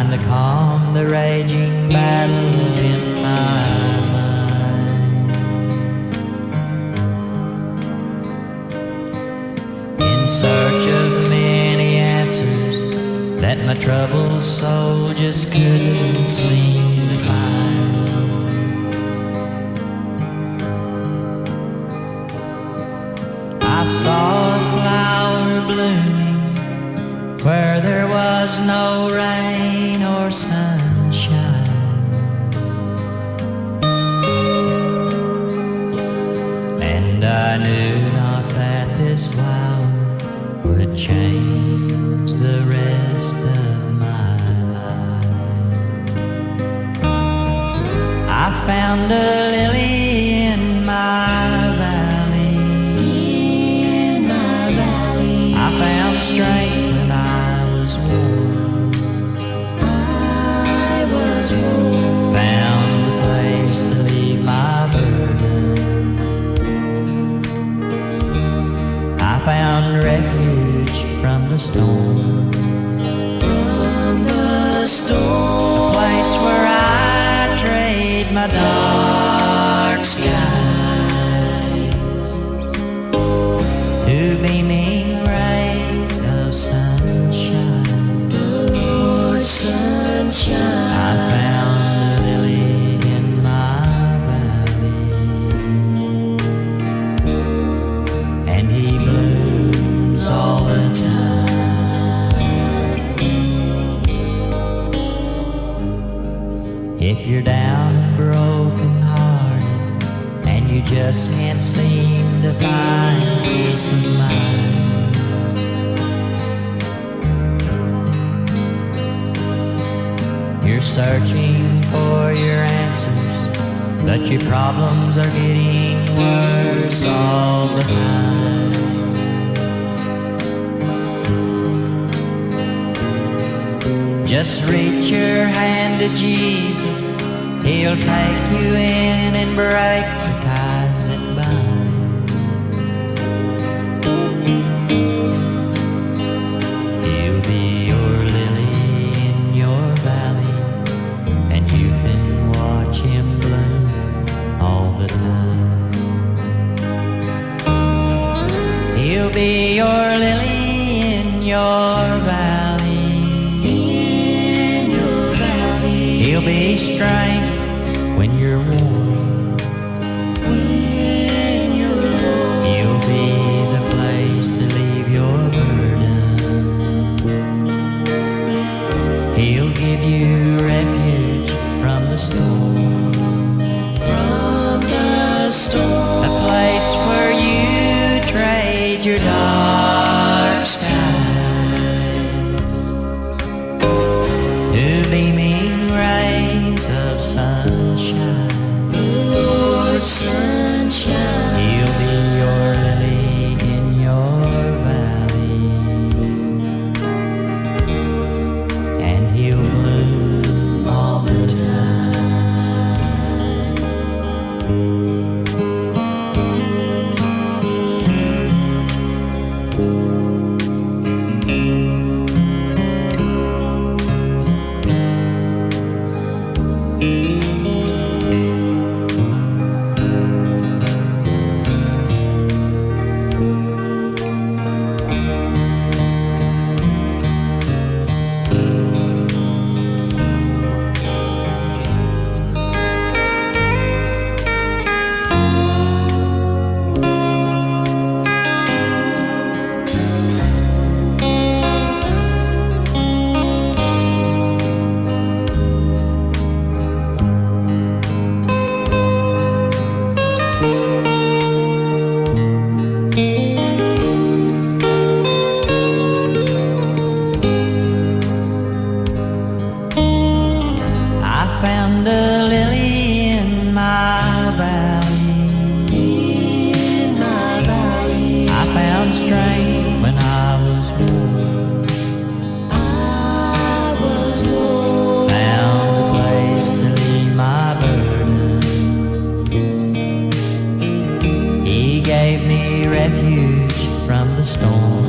trying to calm the raging battle in my mind. In search of many answers that my troubled soul just couldn't seem to find. I saw a flower blooming where there was no rain or sunshine, and I knew not that this flower would change the rest of my life. I found a lily in my valley. I found strength when I was worn. Found a place to leave my burden. I found refuge from the storm. A place where I trade my dark skies to beaming rays of sunshine. I found a lily in my valley, and he blooms all the time. If you're down and broken hearted, and you just can't seem to find peace of mind, you're searching for your answers, but your problems are getting worse all the time. Just reach your hand to Jesus. He'll take you in and break the ties that bind. He'll be your lily in your valley, and you can watch him bloom all the time. He'll be your lily in your valley. He'll be strength when you're worn. He'll be the place to leave your burden. He'll give you refuge from the storm. A place where you trade your dark skies to beaming rays of sunshine. He'll be your lily in your valley, and he'll bloom all the time. Found a lily in my valley. I found strength when I was worn. Found a place to leave my burden. He gave me refuge from the storm.